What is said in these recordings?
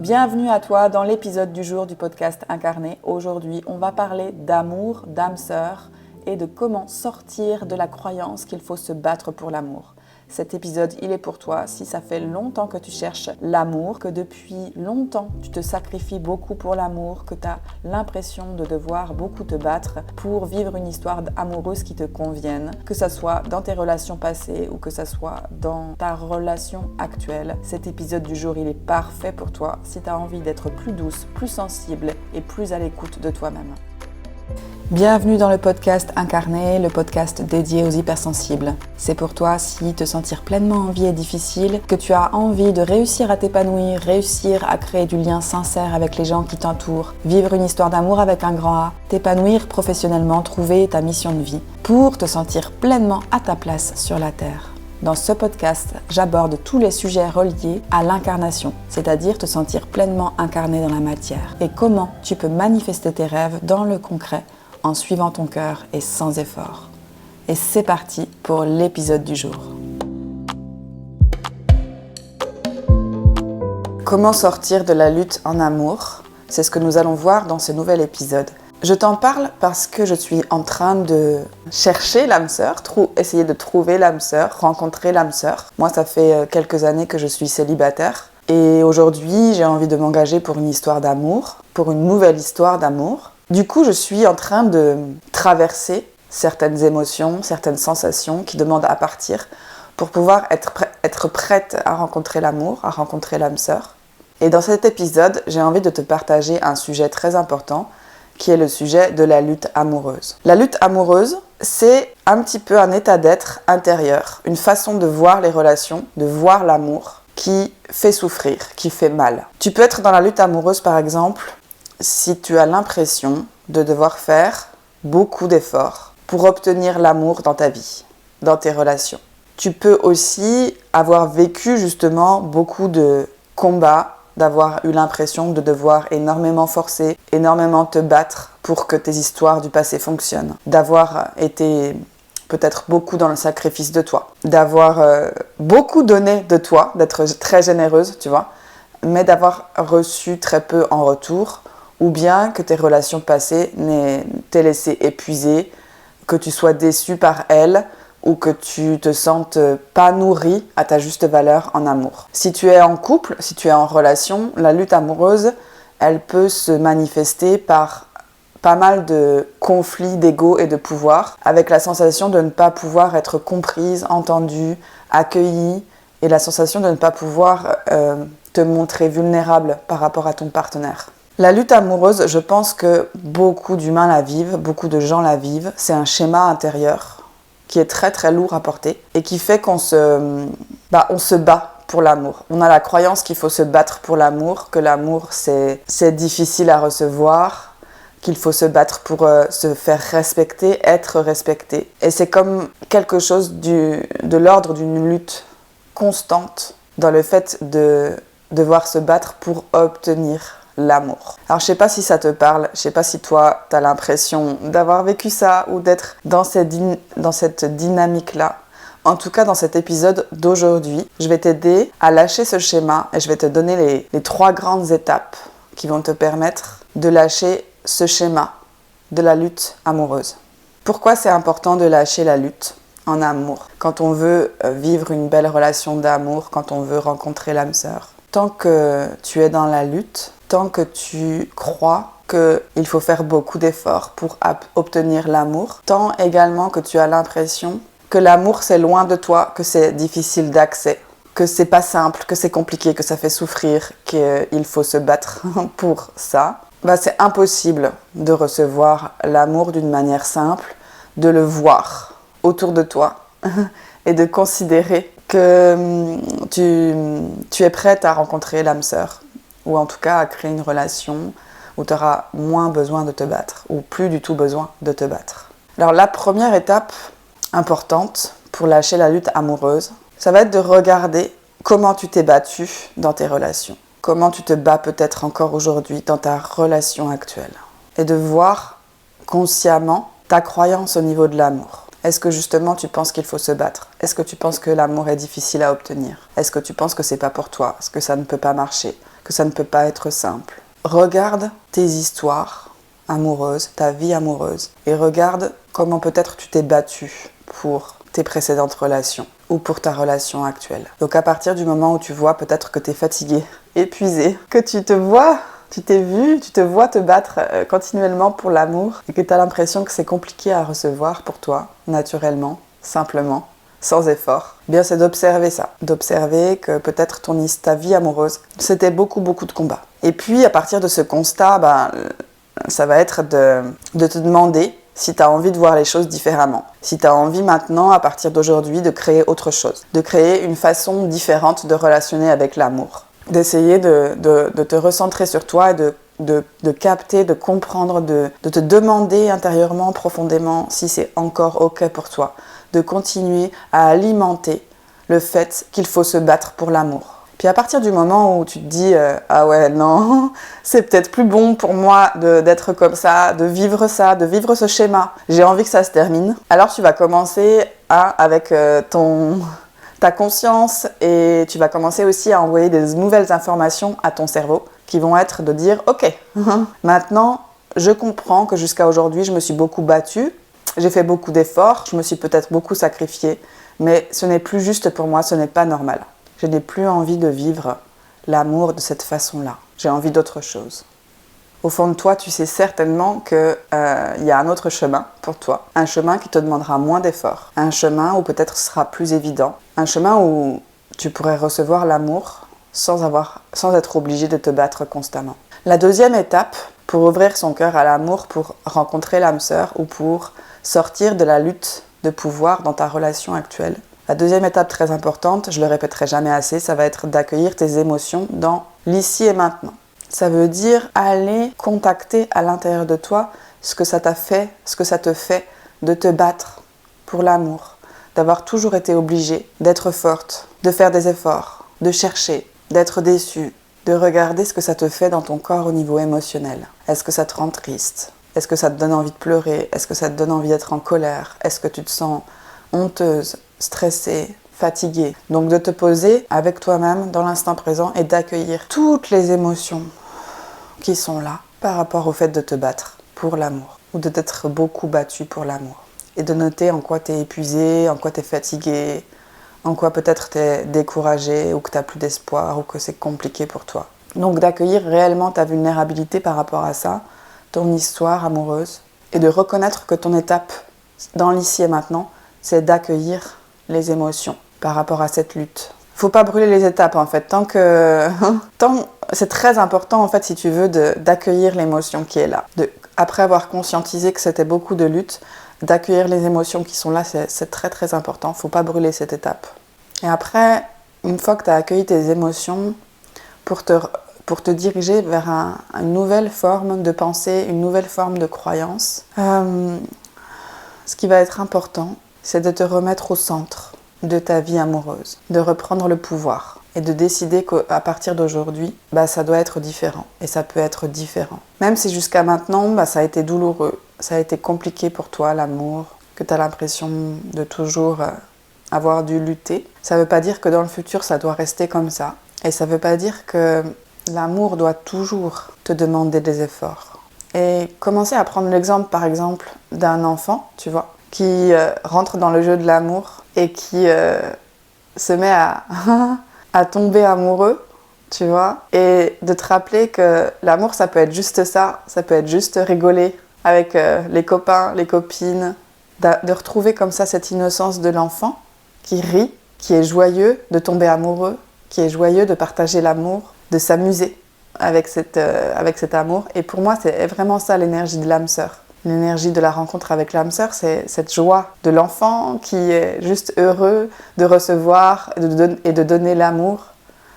Bienvenue à toi dans l'épisode du jour du podcast Incarné. Aujourd'hui, on va parler d'amour, d'âme sœur et de comment sortir de la croyance qu'il faut se battre pour l'amour. Cet épisode, il est pour toi si ça fait longtemps que tu cherches l'amour, que depuis longtemps tu te sacrifies beaucoup pour l'amour, que tu as l'impression de devoir beaucoup te battre pour vivre une histoire amoureuse qui te convienne, que ça soit dans tes relations passées ou que ça soit dans ta relation actuelle. Cet épisode du jour, il est parfait pour toi si tu as envie d'être plus douce, plus sensible et plus à l'écoute de toi-même. Bienvenue dans le podcast Incarné, le podcast dédié aux hypersensibles. C'est pour toi si te sentir pleinement en vie est difficile, que tu as envie de réussir à t'épanouir, réussir à créer du lien sincère avec les gens qui t'entourent, vivre une histoire d'amour avec un grand A, t'épanouir professionnellement, trouver ta mission de vie, pour te sentir pleinement à ta place sur la Terre. Dans ce podcast, j'aborde tous les sujets reliés à l'incarnation, c'est-à-dire te sentir pleinement incarné dans la matière, et comment tu peux manifester tes rêves dans le concret en suivant ton cœur et sans effort. Et c'est parti pour l'épisode du jour. Comment sortir de la lutte en amour ? C'est ce que nous allons voir dans ce nouvel épisode. Je t'en parle parce que je suis en train de chercher l'âme sœur, essayer de trouver l'âme sœur, rencontrer l'âme sœur. Moi, ça fait quelques années que je suis célibataire et aujourd'hui, j'ai envie de m'engager pour une histoire d'amour, pour une nouvelle histoire d'amour. Du coup, je suis en train de traverser certaines émotions, certaines sensations qui demandent à partir pour pouvoir être prête à rencontrer l'amour, à rencontrer l'âme sœur. Et dans cet épisode, j'ai envie de te partager un sujet très important qui est le sujet de la lutte amoureuse. La lutte amoureuse, c'est un petit peu un état d'être intérieur, une façon de voir les relations, de voir l'amour qui fait souffrir, qui fait mal. Tu peux être dans la lutte amoureuse, par exemple, si tu as l'impression de devoir faire beaucoup d'efforts pour obtenir l'amour dans ta vie, dans tes relations. Tu peux aussi avoir vécu justement beaucoup de combats, d'avoir eu l'impression de devoir énormément forcer, énormément te battre pour que tes histoires du passé fonctionnent, d'avoir été peut-être beaucoup dans le sacrifice de toi, d'avoir beaucoup donné de toi, d'être très généreuse, tu vois, mais d'avoir reçu très peu en retour, ou bien que tes relations passées t'aient laissé épuisée, que tu sois déçu par elles, ou que tu te sentes pas nourri à ta juste valeur en amour. Si tu es en couple, si tu es en relation, la lutte amoureuse, elle peut se manifester par pas mal de conflits d'ego et de pouvoir, avec la sensation de ne pas pouvoir être comprise, entendue, accueillie, et la sensation de ne pas pouvoir te montrer vulnérable par rapport à ton partenaire. La lutte amoureuse, je pense que beaucoup d'humains la vivent, beaucoup de gens la vivent. C'est un schéma intérieur qui est très très lourd à porter et qui fait qu'on se bat pour l'amour. On a la croyance qu'il faut se battre pour l'amour, que l'amour c'est difficile à recevoir, qu'il faut se battre pour se faire respecter, être respecté. Et c'est comme quelque chose de l'ordre d'une lutte constante dans le fait de devoir se battre pour obtenir l'amour. Alors je sais pas si ça te parle, je sais pas si toi t'as l'impression d'avoir vécu ça ou d'être dans cette dynamique-là. En tout cas, dans cet épisode d'aujourd'hui, je vais t'aider à lâcher ce schéma et je vais te donner les 3 grandes étapes qui vont te permettre de lâcher ce schéma de la lutte amoureuse. Pourquoi c'est important de lâcher la lutte en amour quand on veut vivre une belle relation d'amour, quand on veut rencontrer l'âme sœur? Tant que tu es dans la lutte, tant que tu crois qu'il faut faire beaucoup d'efforts pour obtenir l'amour, tant également que tu as l'impression que l'amour c'est loin de toi, que c'est difficile d'accès, que c'est pas simple, que c'est compliqué, que ça fait souffrir, qu'il faut se battre pour ça, c'est impossible de recevoir l'amour d'une manière simple, de le voir autour de toi et de considérer que tu es prête à rencontrer l'âme sœur, ou en tout cas à créer une relation où tu auras moins besoin de te battre, ou plus du tout besoin de te battre. Alors la première étape importante pour lâcher la lutte amoureuse, ça va être de regarder comment tu t'es battu dans tes relations, comment tu te bats peut-être encore aujourd'hui dans ta relation actuelle, et de voir consciemment ta croyance au niveau de l'amour. Est-ce que justement tu penses qu'il faut se battre ? Est-ce que tu penses que l'amour est difficile à obtenir ? Est-ce que tu penses que c'est pas pour toi ? Est-ce que ça ne peut pas marcher ? que ça ne peut pas être simple. Regarde tes histoires amoureuses, ta vie amoureuse, et regarde comment peut-être tu t'es battu pour tes précédentes relations ou pour ta relation actuelle. Donc à partir du moment où tu vois peut-être que tu es fatigué, épuisé, que tu te vois, tu te vois te battre continuellement pour l'amour et que tu as l'impression que c'est compliqué à recevoir pour toi, naturellement, simplement, sans effort, eh bien c'est d'observer ça, d'observer que peut-être ta vie amoureuse, c'était beaucoup de combats. Et puis à partir de ce constat, ça va être de te demander si tu as envie de voir les choses différemment. Si tu as envie maintenant, à partir d'aujourd'hui, de créer autre chose. De créer une façon différente de relationner avec l'amour. D'essayer de te recentrer sur toi et de capter, de comprendre, de te demander intérieurement, profondément, si c'est encore OK pour toi. De continuer à alimenter le fait qu'il faut se battre pour l'amour. Puis à partir du moment où tu te dis « Ah ouais, non, c'est peut-être plus bon pour moi d'être comme ça, de vivre ce schéma. J'ai envie que ça se termine. » Alors tu vas commencer avec ta conscience et tu vas commencer aussi à envoyer des nouvelles informations à ton cerveau qui vont être de dire « Ok, maintenant je comprends que jusqu'à aujourd'hui je me suis beaucoup battue, j'ai fait beaucoup d'efforts, je me suis peut-être beaucoup sacrifiée, mais ce n'est plus juste pour moi, ce n'est pas normal. » Je n'ai plus envie de vivre l'amour de cette façon-là. J'ai envie d'autre chose. Au fond de toi, tu sais certainement qu'il y a un autre chemin pour toi. Un chemin qui te demandera moins d'efforts. Un chemin où peut-être ce sera plus évident. Un chemin où tu pourrais recevoir l'amour sans être obligé de te battre constamment. La deuxième étape pour ouvrir son cœur à l'amour, pour rencontrer l'âme sœur ou pour sortir de la lutte de pouvoir dans ta relation actuelle. La deuxième étape très importante, je le répéterai jamais assez, ça va être d'accueillir tes émotions dans l'ici et maintenant. Ça veut dire aller contacter à l'intérieur de toi ce que ça t'a fait, ce que ça te fait de te battre pour l'amour, d'avoir toujours été obligée d'être forte, de faire des efforts, de chercher, d'être déçue, de regarder ce que ça te fait dans ton corps au niveau émotionnel. Est-ce que ça te rend triste? Est-ce que ça te donne envie de pleurer? Est-ce que ça te donne envie d'être en colère? Est-ce que tu te sens honteuse, stressée, fatiguée? Donc de te poser avec toi-même dans l'instant présent et d'accueillir toutes les émotions qui sont là par rapport au fait de te battre pour l'amour ou de t'être beaucoup battue pour l'amour. Et de noter en quoi tu es épuisée, en quoi tu es fatiguée, en quoi peut-être tu es découragée ou que tu n'as plus d'espoir ou que c'est compliqué pour toi. Donc d'accueillir réellement ta vulnérabilité par rapport à ça, ton histoire amoureuse, et de reconnaître que ton étape dans l'ici et maintenant, c'est d'accueillir les émotions par rapport à cette lutte. Faut pas brûler les étapes en fait, c'est très important en fait si tu veux d'accueillir l'émotion qui est là. Après avoir conscientisé que c'était beaucoup de lutte, d'accueillir les émotions qui sont là, c'est très très important, faut pas brûler cette étape. Et après, une fois que tu as accueilli tes émotions, pour te diriger vers une nouvelle forme de pensée, une nouvelle forme de croyance, ce qui va être important, c'est de te remettre au centre de ta vie amoureuse, de reprendre le pouvoir et de décider qu'à partir d'aujourd'hui, ça doit être différent et ça peut être différent. Même si jusqu'à maintenant, ça a été douloureux, ça a été compliqué pour toi l'amour, que tu as l'impression de toujours avoir dû lutter, ça ne veut pas dire que dans le futur, ça doit rester comme ça. Et ça ne veut pas dire que l'amour doit toujours te demander des efforts. Et commencer à prendre l'exemple, par exemple, d'un enfant, tu vois, qui rentre dans le jeu de l'amour et qui se met à tomber amoureux, tu vois, et de te rappeler que l'amour, ça peut être juste ça peut être juste rigoler avec les copains, les copines, de retrouver comme ça cette innocence de l'enfant qui rit, qui est joyeux de tomber amoureux, qui est joyeux de partager l'amour, de s'amuser avec cet amour. Et pour moi, c'est vraiment ça l'énergie de l'âme sœur. L'énergie de la rencontre avec l'âme sœur, c'est cette joie de l'enfant qui est juste heureux de recevoir et de donner l'amour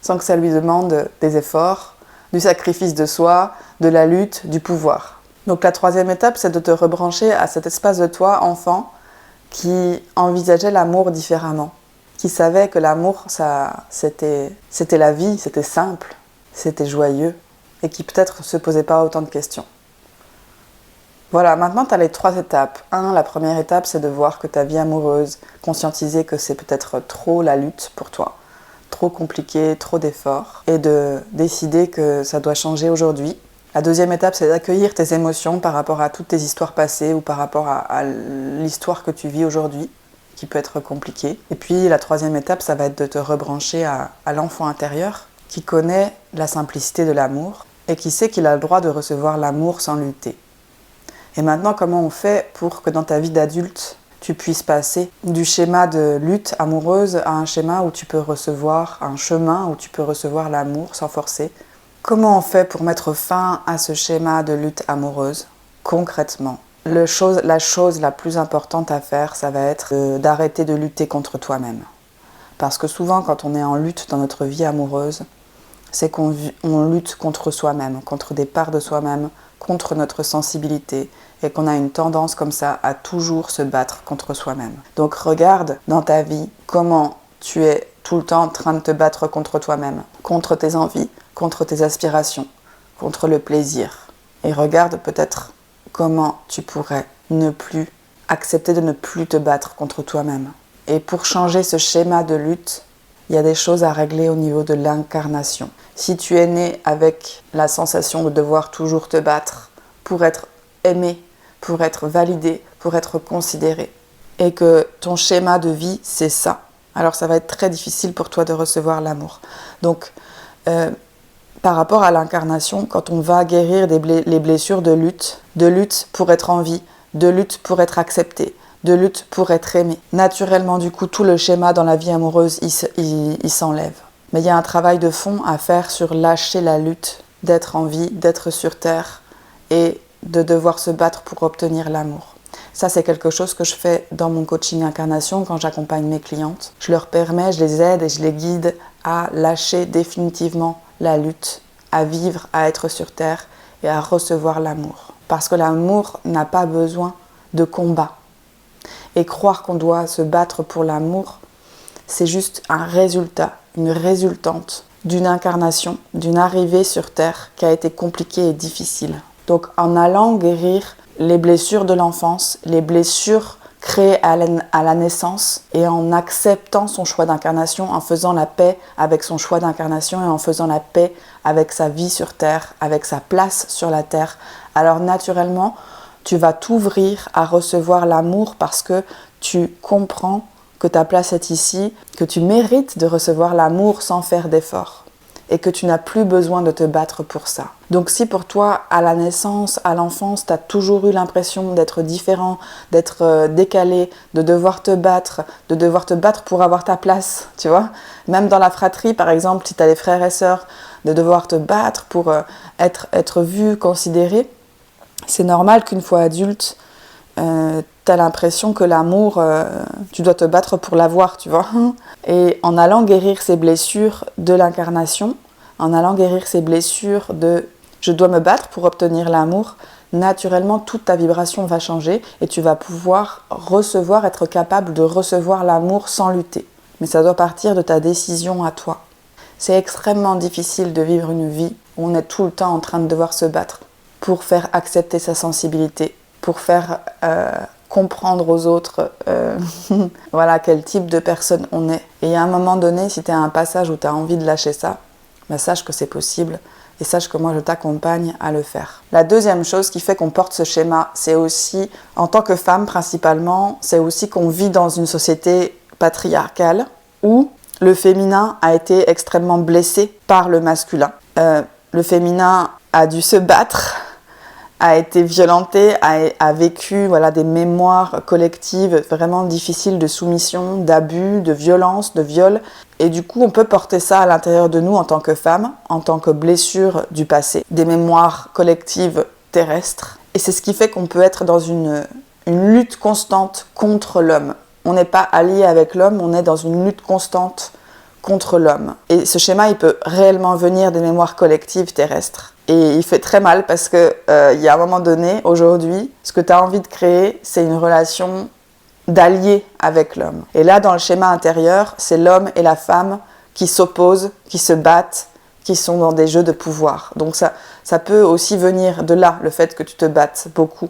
sans que ça lui demande des efforts, du sacrifice de soi, de la lutte, du pouvoir. Donc la troisième étape, c'est de te rebrancher à cet espace de toi, enfant, qui envisageait l'amour différemment, qui savait que l'amour, c'était la vie, c'était simple, c'était joyeux, et qui peut-être ne se posait pas autant de questions. Voilà, maintenant tu as les 3 étapes. La première étape, c'est de voir que ta vie amoureuse, conscientiser que c'est peut-être trop la lutte pour toi. trop compliqué, trop d'efforts, et de décider que ça doit changer aujourd'hui. La deuxième étape, c'est d'accueillir tes émotions par rapport à toutes tes histoires passées ou par rapport à l'histoire que tu vis aujourd'hui, qui peut être compliquée. Et puis la troisième étape, ça va être de te rebrancher à l'enfant intérieur qui connaît la simplicité de l'amour et qui sait qu'il a le droit de recevoir l'amour sans lutter. Et maintenant, comment on fait pour que dans ta vie d'adulte, tu puisses passer du schéma de lutte amoureuse à un schéma où tu peux recevoir, un chemin où tu peux recevoir l'amour sans forcer? Comment on fait pour mettre fin à ce schéma de lutte amoureuse, concrètement? La chose la plus importante à faire, ça va être d'arrêter de lutter contre toi-même. Parce que souvent, quand on est en lutte dans notre vie amoureuse, c'est qu'on lutte contre soi-même, contre des parts de soi-même, contre notre sensibilité, et qu'on a une tendance comme ça à toujours se battre contre soi-même. Donc regarde dans ta vie comment tu es tout le temps en train de te battre contre toi-même, contre tes envies, contre tes aspirations, contre le plaisir. Et regarde peut-être comment tu pourrais ne plus accepter de ne plus te battre contre toi-même. Et pour changer ce schéma de lutte, il y a des choses à régler au niveau de l'incarnation. Si tu es né avec la sensation de devoir toujours te battre pour être aimé, pour être validé, pour être considéré, et que ton schéma de vie, c'est ça, alors ça va être très difficile pour toi de recevoir l'amour. Donc, par rapport à l'incarnation, quand on va guérir les blessures de lutte pour être en vie, de lutte pour être accepté, de lutte pour être aimé, naturellement, du coup, tout le schéma dans la vie amoureuse, il s'enlève. Mais il y a un travail de fond à faire sur lâcher la lutte, d'être en vie, d'être sur terre et de devoir se battre pour obtenir l'amour. Ça, c'est quelque chose que je fais dans mon coaching incarnation quand j'accompagne mes clientes. Je leur permets, je les aide et je les guide à lâcher définitivement la lutte, à vivre, à être sur terre et à recevoir l'amour. Parce que l'amour n'a pas besoin de combat. Et croire qu'on doit se battre pour l'amour, c'est juste un résultat, une résultante d'une incarnation, d'une arrivée sur terre qui a été compliquée et difficile. Donc en allant guérir les blessures de l'enfance, les blessures créées à la naissance et en acceptant son choix d'incarnation, en faisant la paix avec son choix d'incarnation et en faisant la paix avec sa vie sur terre, avec sa place sur la terre, alors naturellement, tu vas t'ouvrir à recevoir l'amour parce que tu comprends que ta place est ici, que tu mérites de recevoir l'amour sans faire d'efforts et que tu n'as plus besoin de te battre pour ça. Donc si pour toi, à la naissance, à l'enfance, tu as toujours eu l'impression d'être différent, d'être décalé, de devoir te battre pour avoir ta place, tu vois. Même dans la fratrie, par exemple, si tu as des frères et sœurs, de devoir te battre pour être vu, considéré, c'est normal qu'une fois adulte, tu as l'impression que l'amour, tu dois te battre pour l'avoir, tu vois. Et en allant guérir ces blessures de l'incarnation, en allant guérir ces blessures de « je dois me battre pour obtenir l'amour », naturellement, toute ta vibration va changer et tu vas pouvoir recevoir, être capable de recevoir l'amour sans lutter. Mais ça doit partir de ta décision à toi. C'est extrêmement difficile de vivre une vie où on est tout le temps en train de devoir se battre pour faire accepter sa sensibilité, pour faire comprendre aux autres voilà, quel type de personne on est. Et à un moment donné, si tu es à un passage où tu as envie de lâcher ça, ben sache que c'est possible et sache que moi je t'accompagne à le faire. La deuxième chose qui fait qu'on porte ce schéma, c'est aussi, en tant que femme principalement, c'est aussi qu'on vit dans une société patriarcale où le féminin a été extrêmement blessé par le masculin. Le féminin a dû se battre, a été violenté, a vécu des mémoires collectives vraiment difficiles de soumission, d'abus, de violence, de viol. Et du coup, on peut porter ça à l'intérieur de nous en tant que femme, en tant que blessure du passé, des mémoires collectives terrestres. Et c'est ce qui fait qu'on peut être dans une lutte constante contre l'homme. On n'est pas allié avec l'homme, on est dans une lutte constante contre l'homme. Et ce schéma, il peut réellement venir des mémoires collectives terrestres. Et il fait très mal parce que y a un moment donné, aujourd'hui, ce que tu as envie de créer, c'est une relation d'allié avec l'homme. Et là, dans le schéma intérieur, c'est l'homme et la femme qui s'opposent, qui se battent, qui sont dans des jeux de pouvoir. Donc ça peut aussi venir de là, le fait que tu te battes beaucoup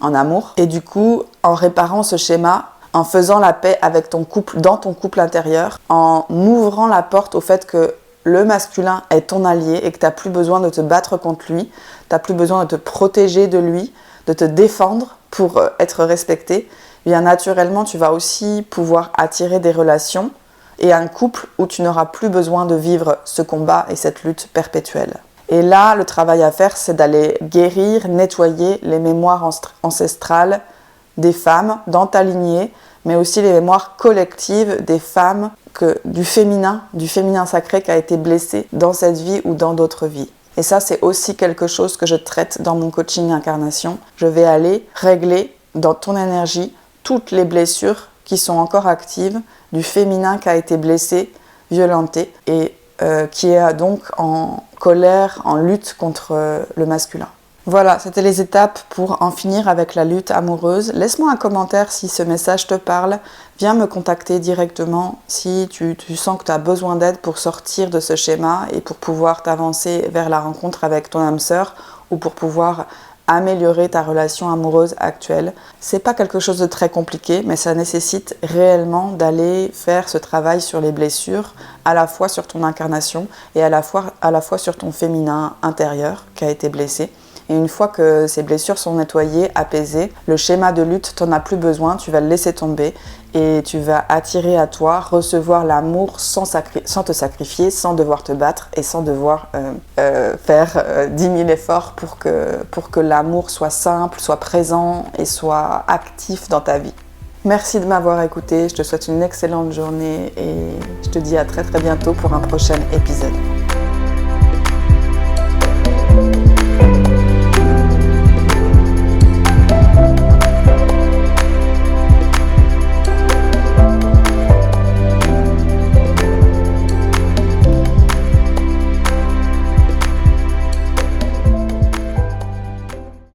en amour. Et du coup, en réparant ce schéma, en faisant la paix avec ton couple, dans ton couple intérieur, en ouvrant la porte au fait que le masculin est ton allié et que tu n'as plus besoin de te battre contre lui, tu n'as plus besoin de te protéger de lui, de te défendre pour être respecté, bien naturellement tu vas aussi pouvoir attirer des relations et un couple où tu n'auras plus besoin de vivre ce combat et cette lutte perpétuelle. Et là, le travail à faire, c'est d'aller guérir, nettoyer les mémoires ancestrales des femmes dans ta lignée, mais aussi les mémoires collectives des femmes du féminin sacré qui a été blessé dans cette vie ou dans d'autres vies. Et ça, c'est aussi quelque chose que je traite dans mon coaching incarnation. Je vais aller régler dans ton énergie toutes les blessures qui sont encore actives du féminin qui a été blessé, violenté et qui est donc en colère, en lutte contre le masculin. Voilà, c'était les étapes pour en finir avec la lutte amoureuse. Laisse-moi un commentaire si ce message te parle. Viens me contacter directement si tu sens que tu as besoin d'aide pour sortir de ce schéma et pour pouvoir t'avancer vers la rencontre avec ton âme sœur ou pour pouvoir améliorer ta relation amoureuse actuelle. C'est pas quelque chose de très compliqué, mais ça nécessite réellement d'aller faire ce travail sur les blessures, à la fois sur ton incarnation et à la fois sur ton féminin intérieur qui a été blessé. Et une fois que ces blessures sont nettoyées, apaisées, le schéma de lutte, tu n'en as plus besoin, tu vas le laisser tomber et tu vas attirer à toi, recevoir l'amour sans te sacrifier, sans devoir te battre et sans devoir faire 10 000 efforts pour que l'amour soit simple, soit présent et soit actif dans ta vie. Merci de m'avoir écouté, je te souhaite une excellente journée et je te dis à très très bientôt pour un prochain épisode.